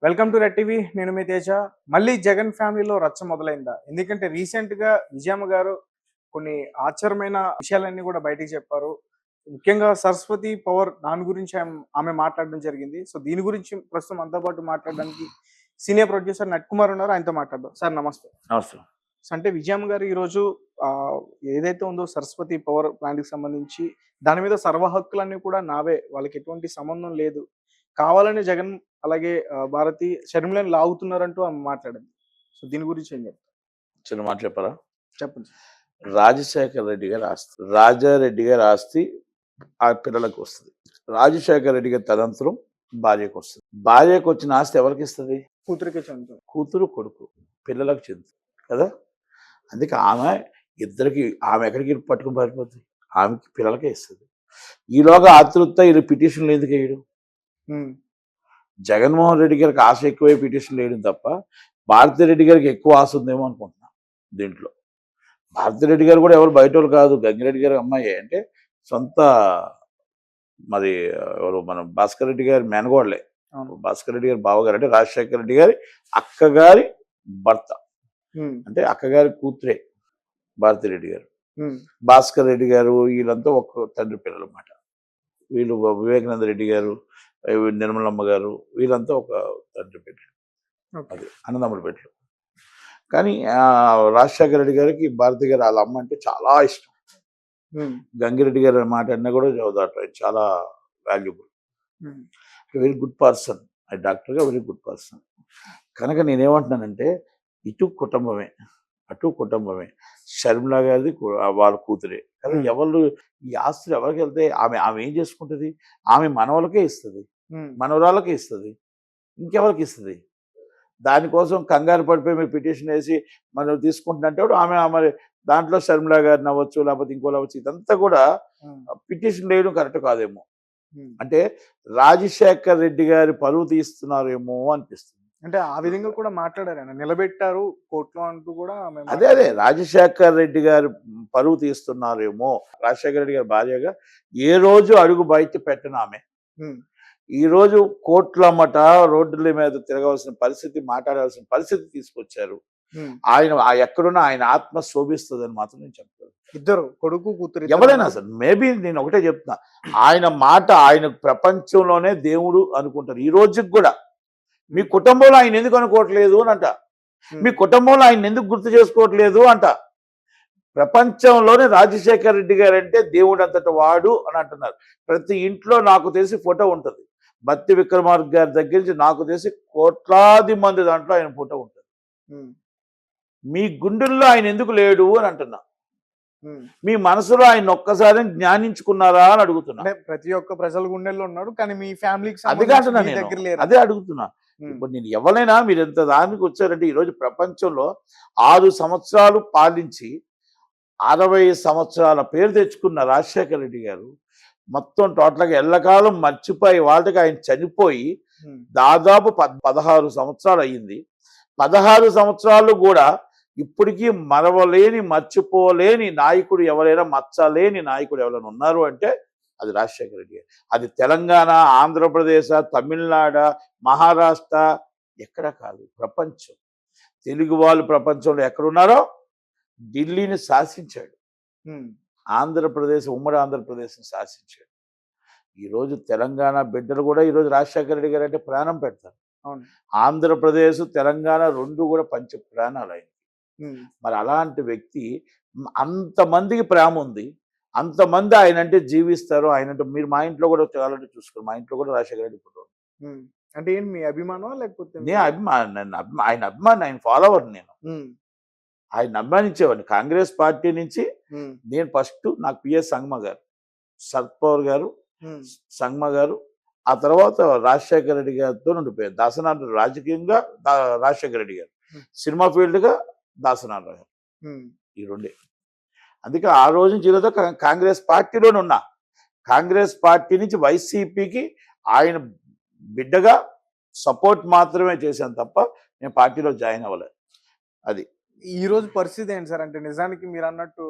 Welcome to red TV. నేను మీ తేజ. మళ్ళీ జగన్ ఫ్యామిలీలో రచ్చ మొదలైందా? ఎందుకంటే రీసెంట్‌గా విజయమ్మ గారు కొన్ని ఆశ్చర్యమైన విషయాలన్నీ కూడా బయటికి చెప్పారు. ముఖ్యంగా సరస్వతి పవర్ దాని గురించి ఆమె మాట్లాడడం జరిగింది. సో దీని గురించి ప్రస్తుతం మనతో పాటు మాట్లాడడానికి సీనియర్ ప్రొడ్యూసర్ నట్ కుమార్ ఉన్నారు. ఆయనతో మాట్లాడదాం. సార్ నమస్తే. నమస్తే. సో అంటే విజయమ్మ గారు ఈరోజు ఏదైతే ఉందో సరస్వతి పవర్ ప్లాంట్‌కి సంబంధించి దాని మీద సర్వ హక్కులన్నీ కూడా నావే. వాళ్ళకి ఎటువంటి సంబంధం లేదు. కావాలని జగన్ అలాగే భారతి షర్మిలని లాగుతున్నారంటూ ఆమె మాట్లాడింది. సో దీని గురించి ఏం చెప్తారు? చిన్న మాట చెప్పరా? చెప్పండి. రాజశేఖర రెడ్డి గారి ఆస్తి, రాజారెడ్డి గారి ఆస్తి ఆ పిల్లలకు వస్తుంది. రాజశేఖర రెడ్డి గారి తదంతరం భార్యకు వస్తుంది. భార్యకు వచ్చిన ఆస్తి ఎవరికి ఇస్తుంది? కూతురికే చెందుతుంది. కూతురు కొడుకు పిల్లలకు చెందుతుంది కదా. అందుకే ఆమె ఎక్కడికి పట్టుకుని పారిపోతుంది? ఆమెకి పిల్లలకే ఇస్తుంది. ఈలోగా ఆతృత వీళ్ళు పిటిషన్లు ఎందుకు వేయడం? జగన్మోహన్ రెడ్డి గారికి ఆశ ఎక్కువై పిటిషన్లు వేయడం తప్ప భారతిరెడ్డి గారికి ఎక్కువ ఆశ ఉందేమో అనుకుంటున్నాను దీంట్లో. భారతిరెడ్డి గారు కూడా ఎవరు బయట వాళ్ళు కాదు, గంగిరెడ్డి గారి అమ్మాయి. అంటే సొంత మరి ఎవరు మన భాస్కర్ రెడ్డి గారి మేనగోడలే. భాస్కర్ రెడ్డి గారి బావగారు అంటే రాజశేఖర రెడ్డి గారి అక్కగారి భర్త, అంటే అక్కగారి కూతురే భారతిరెడ్డి గారు. భాస్కర్ రెడ్డి గారు వీళ్ళంతా ఒక తండ్రి పిల్లలు అన్నమాట. వీళ్ళు వివేకానంద రెడ్డి గారు, నిర్మలమ్మ గారు వీళ్ళంతా ఒక తండ్రి పెట్టలు, అది అన్నదమ్ముడు పెట్టలు. కానీ రాజశేఖర రెడ్డి గారికి భారతి గారు వాళ్ళ అమ్మ అంటే చాలా ఇష్టం. గంగిరెడ్డి గారి మాట అన్నా కూడా చదువుతాడు, చాలా వాల్యుబుల్, వెరీ గుడ్ పర్సన్. డాక్టర్గా వెరీ గుడ్ పర్సన్. కనుక నేనేమంటున్నానంటే ఇటు కుటుంబమే అటు కుటుంబమే. షర్మిల గారిది వాళ్ళ కూతురే కానీ ఎవరు ఈ ఆస్తులు ఎవరికి వెళ్తే ఆమె ఏం చేసుకుంటుంది? ఆమె మనవలకే ఇస్తుంది, మనవరాలకే ఇస్తుంది, ఇంకెవరికి ఇస్తుంది? దానికోసం కంగారు పడిపోయి మీరు పిటిషన్ వేసి మనం తీసుకుంటున్నట్టు ఆమె మరి దాంట్లో షర్మిల గారిని అవ్వచ్చు, లేకపోతే ఇంకోటి అవ్వచ్చు. ఇదంతా కూడా పిటిషన్ వేయడం కరెక్ట్ కాదేమో. అంటే రాజశేఖర్ రెడ్డి గారి పరువు తీస్తున్నారేమో అనిపిస్తుంది. అంటే ఆ విధంగా కూడా మాట్లాడారు, నిలబెట్టారు కోర్టులో అంటూ కూడా. అదే రాజశేఖర్ రెడ్డి గారి పరువు తీస్తున్నారేమో. రాజశేఖర రెడ్డి గారి భార్యగా ఏ రోజు అడుగు బయట పెట్టను ఆమె ఈ రోజు కోట్లమ్మట రోడ్ల మీద తిరగవలసిన పరిస్థితి, మాట్లాడాల్సిన పరిస్థితి తీసుకొచ్చారు. ఆయన ఎక్కడున్నా ఆయన ఆత్మ శోభిస్తుందని మాత్రం నేను చెప్తాను. ఇద్దరు కొడుకు కూతురు ఎవరైనా సరే, మేబీ నేను ఒకటే చెప్తున్నా, ఆయన మాట ఆయన ప్రపంచంలోనే దేవుడు అనుకుంటారు. ఈ రోజుకి కూడా మీ కుటుంబంలో ఆయన ఎందుకు అనుకోవట్లేదు అని అంట, మీ కుటుంబంలో ఆయన ఎందుకు గుర్తు చేసుకోవట్లేదు అంట. ప్రపంచంలోనే రాజశేఖర రెడ్డి గారు అంటే దేవుడు అంతటి వాడు అని అంటున్నారు. ప్రతి ఇంట్లో నాకు తెలిసి ఫోటో ఉంటుంది. బత్తి విక్రమార్క గారి దగ్గర నుంచి నాకు తెలిసి కోట్లాది మంది దాంట్లో ఆయన ఫోటో ఉంటుంది. మీ గుండెల్లో ఆయన ఎందుకు లేడు అని అంటున్నా. మీ మనసులో ఆయన ఒక్కసారి జ్ఞానించుకున్నారా అని అడుగుతున్నా. ప్రతి ఒక్క ప్రజల గుండెల్లో ఉన్నాడు కానీ మీ ఫ్యామిలీకి అది అంటున్నా నేను, అదే అడుగుతున్నా. ఇప్పుడు నేను ఎవరైనా మీరు ఎంత దానికి వచ్చారంటే ఈరోజు ప్రపంచంలో 6 సంవత్సరాలు పాలించి 60 సంవత్సరాల పేరు తెచ్చుకున్న రాజశేఖర రెడ్డి గారు మొత్తం టోటల్గా ఎల్లకాలం మర్చిపోయి వాళ్ళకి ఆయన చనిపోయి దాదాపు 16 సంవత్సరాలు అయ్యింది. 16 సంవత్సరాలు కూడా ఇప్పటికీ మరవలేని, మర్చిపోలేని నాయకుడు ఎవరైనా, మచ్చలేని నాయకుడు ఎవరైనా ఉన్నారు అంటే అది రాజశేఖర రెడ్డి గారు. అది తెలంగాణ, ఆంధ్రప్రదేశ్, తమిళనాడు, మహారాష్ట్ర ఎక్కడ కాదు, ప్రపంచం. తెలుగు వాళ్ళు ప్రపంచంలో ఎక్కడున్నారో ఢిల్లీని శాసించాడు, ఆంధ్రప్రదేశ్, ఉమ్మడి ఆంధ్రప్రదేశ్ని శాసించాడు. ఈరోజు తెలంగాణ బిడ్డలు కూడా ఈరోజు రాజశేఖర రెడ్డి గారు అంటే ప్రాణం పెడతారు. ఆంధ్రప్రదేశ్, తెలంగాణ రెండు కూడా పంచ ప్రాణాలు ఆయన. మరి అలాంటి వ్యక్తి, అంతమందికి ప్రేమ ఉంది, అంతమంది ఆయన అంటే జీవిస్తారు. ఆయన అంటే మీరు మా ఇంట్లో కూడా చాలంటే చూసుకోండి, మా ఇంట్లో కూడా రాజశేఖర రెడ్డి ఫోటో అంటే ఏంటి, మీ అభిమానం లేకపోతే? నేను ఆయన అభిమాని, ఆయన ఫాలోవర్. నేను ఆయన అభిమానించేవాడిని. కాంగ్రెస్ పార్టీ నుంచి నేను ఫస్ట్ నాకు పిఎస్ సంగమ గారు, సర్పవర్ గారు, సంగమ గారు, ఆ తర్వాత రాజశేఖర రెడ్డి గారితో ఉండిపోయారు. దాసనారాయణ రాజకీయంగా రాజశేఖర రెడ్డి గారు, సినిమా ఫీల్డ్గా దాసనారాయణ గారు, ఈ రెండే. అందుకే ఆ రోజు నుంచి ఈరోజు కాంగ్రెస్ పార్టీలోనే ఉన్నా. కాంగ్రెస్ పార్టీ నుంచి వైసీపీకి ఆయన బిడ్డగా సపోర్ట్ మాత్రమే చేశాను తప్ప నేను పార్టీలో జాయిన్ అవ్వలేదు. అది ఈ రోజు పరిస్థితి ఏంటి సార్? అంటే నిజానికి మీరు అన్నట్టు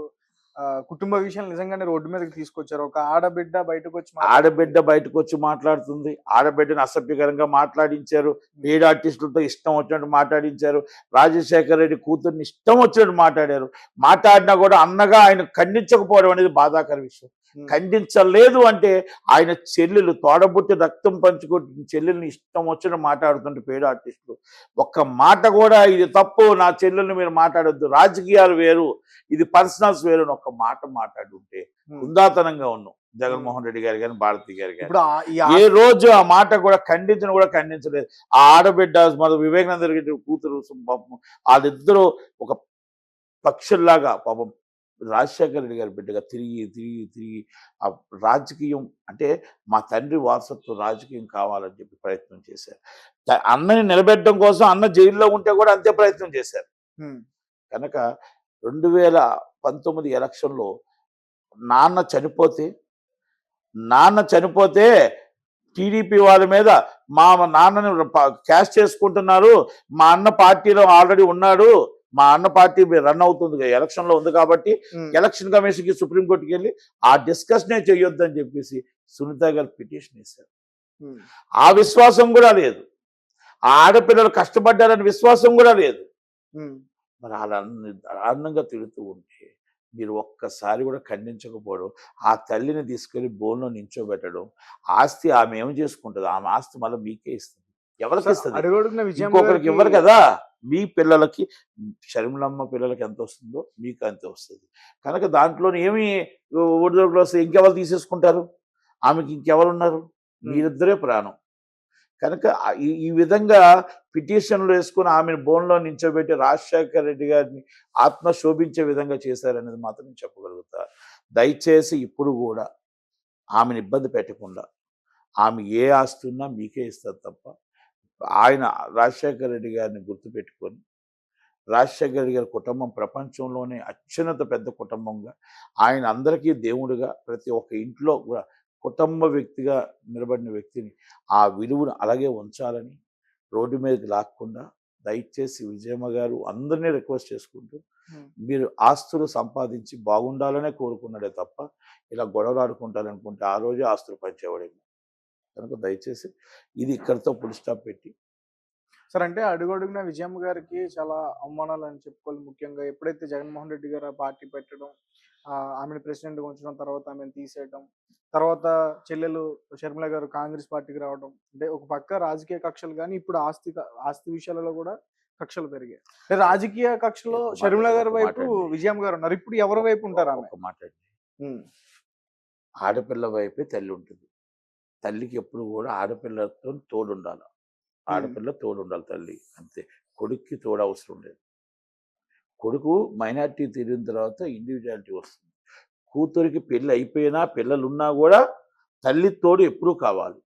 కుటుంబ విషయాలు నిజంగానే రోడ్డు మీదకి తీసుకొచ్చారు. ఒక ఆడబిడ్డ బయటకు వచ్చి ఆడబిడ్డ బయటకు వచ్చి మాట్లాడుతుంది, ఆడబిడ్డను అసభ్యకరంగా మాట్లాడించారు, పేడ్ ఆర్టిస్టులతో ఇష్టం వచ్చినట్టు మాట్లాడించారు, రాజశేఖర రెడ్డి కూతుర్ని ఇష్టం వచ్చినట్టు మాట్లాడారు. మాట్లాడినా కూడా అన్నగా ఆయన ఖండించకపోవడం అనేది బాధాకర విషయం. ఖండించలేదు అంటే ఆయన చెల్లెలు తోడబుట్టి రక్తం పంచుకుంటున్న చెల్లెల్ని ఇష్టం వచ్చినట్టు మాట్లాడుతుంటే పేడ్ ఆర్టిస్టులు ఒక్క మాట కూడా ఇది తప్పు, నా చెల్లెల్ని మీరు మాట్లాడొద్దు, రాజకీయాలు వేరు, ఇది పర్సనల్స్ వేరు అని ఒక్క మాట మాట్లాడుంటే హుందాతనంగా ఉన్నాం జగన్మోహన్ రెడ్డి గారు కానీ భారతి గారు కానీ. ఇప్పుడు ఏ రోజు ఆ మాట కూడా ఖండించలేదు. ఆ ఆడబిడ్డ మన వివేకానంద రెడ్డి కూతురు పాపం వాళ్ళిద్దరూ ఒక పక్షుల్లాగా పాపం రాజశేఖర రెడ్డి గారి బిడ్డగా తిరిగి ఆ రాజకీయం అంటే మా తండ్రి వారసత్వం రాజకీయం కావాలని చెప్పి ప్రయత్నం చేశారు. అన్నని నిలబెట్టడం కోసం అన్న జైల్లో ఉంటే కూడా అంతే ప్రయత్నం చేశారు. కనుక 2019 ఎలక్షన్లో నాన్న చనిపోతే టీడీపీ వాళ్ళ మీద మా నాన్నని క్యాష్ చేసుకుంటున్నారు, మా అన్న పార్టీలో ఆల్రెడీ ఉన్నాడు, మా అన్న పార్టీ రన్ అవుతుంది ఎలక్షన్ లో ఉంది కాబట్టి ఎలక్షన్ కమిషన్ కి సుప్రీంకోర్టుకి వెళ్ళి ఆ డిస్కషనే చేయొద్దని చెప్పేసి సునీత గారు పిటిషన్ వేశారు. ఆ విశ్వాసం కూడా లేదు, ఆ ఆడపిల్లలు కష్టపడ్డారని విశ్వాసం కూడా లేదు. మరి అలా దారుణంగా తిడుతూ ఉంటే మీరు ఒక్కసారి కూడా ఖండించకపోవడం, ఆ తల్లిని తీసుకెళ్లి బోన్లో నించోబెట్టడం, ఆస్తి ఆమె ఏం చేసుకుంటుంది, ఆమె ఆస్తి మళ్ళీ మీకే ఇస్తుంది. ఎవరికి ఇస్తుంది? ఇంకొకరికి ఇవ్వరు కదా. మీ పిల్లలకి షర్మిలమ్మ పిల్లలకి ఎంత వస్తుందో మీకు అంతే వస్తుంది. కనుక దాంట్లో ఏమి ఒడిదొడుకులు వస్తాయి? ఇంకెవరు తీసేసుకుంటారు? ఆమెకి ఇంకెవరున్నారు? మీరిద్దరే ప్రాణం. కనుక ఈ విధంగా పిటిషన్లు వేసుకుని ఆమెను బోన్లో నించోబెట్టి రాజశేఖర రెడ్డి గారిని ఆత్మ శోభించే విధంగా చేశారనేది మాత్రం నేను చెప్పగలుగుతా. దయచేసి ఇప్పుడు కూడా ఆమెను ఇబ్బంది పెట్టకుండా, ఆమె ఏ ఆస్తి ఉన్నా మీకే ఇస్తారు తప్ప ఆయన రాజశేఖర రెడ్డి గారిని గుర్తుపెట్టుకొని, రాజశేఖర రెడ్డి గారి కుటుంబం ప్రపంచంలోనే అత్యున్నత పెద్ద కుటుంబంగా, ఆయన అందరికీ దేవుడిగా, ప్రతి ఒక్క ఇంట్లో కూడా కుటుంబ వ్యక్తిగా నిలబడిన వ్యక్తిని ఆ విలువను అలాగే ఉంచాలని, రోడ్డు మీదకి లాక్కుండా దయచేసి విజయమ్మ గారు అందరినీ రిక్వెస్ట్ చేసుకుంటూ, మీరు ఆస్తులు సంపాదించి బాగుండాలనే కోరుకున్నాడే తప్ప ఇలా గొడవలు ఆడుకుంటారనుకుంటే ఆ రోజే ఆస్తులు పంచేవాడేమో. కనుక దయచేసి ఇది ఇక్కడితో ఫుల్ స్టాప్ పెట్టి. సార్, అంటే అడుగడుగున విజయమ్మ గారికి చాలా అవమానాలు అని చెప్పుకోవాలి. ముఖ్యంగా ఎప్పుడైతే జగన్మోహన్ రెడ్డి గారు ఆ పార్టీ పెట్టడం, ఆమెను ప్రెసిడెంట్గా ఉంచడం, తర్వాత ఆమెను తీసేయడం, తర్వాత చెల్లెలు షర్మిల గారు కాంగ్రెస్ పార్టీకి రావడం, అంటే ఒక పక్క రాజకీయ కక్షలు కానీ ఇప్పుడు ఆస్తి విషయాలలో కూడా కక్షలు పెరిగాయి. రాజకీయ కక్షలో షర్మిల గారి వైపు విజయమ్మ గారు ఉన్నారు. ఇప్పుడు ఎవరి వైపు ఉంటారు? ఆమె మాట్లాడి ఆడపిల్ల వైపే తల్లి ఉంటుంది. తల్లికి ఎప్పుడు కూడా ఆడపిల్లతో తోడుండాలి, ఆడపిల్ల తోడుండాలి తల్లి అంతే. కొడుక్కి తోడు అవసరం లేదు. కొడుకు మైనారిటీ తిరిగిన తర్వాత ఇండివిజువాలిటీ వస్తుంది. కూతురికి పెళ్ళి అయిపోయినా పిల్లలున్నా కూడా తల్లి తోడు ఎప్పుడూ కావాలి.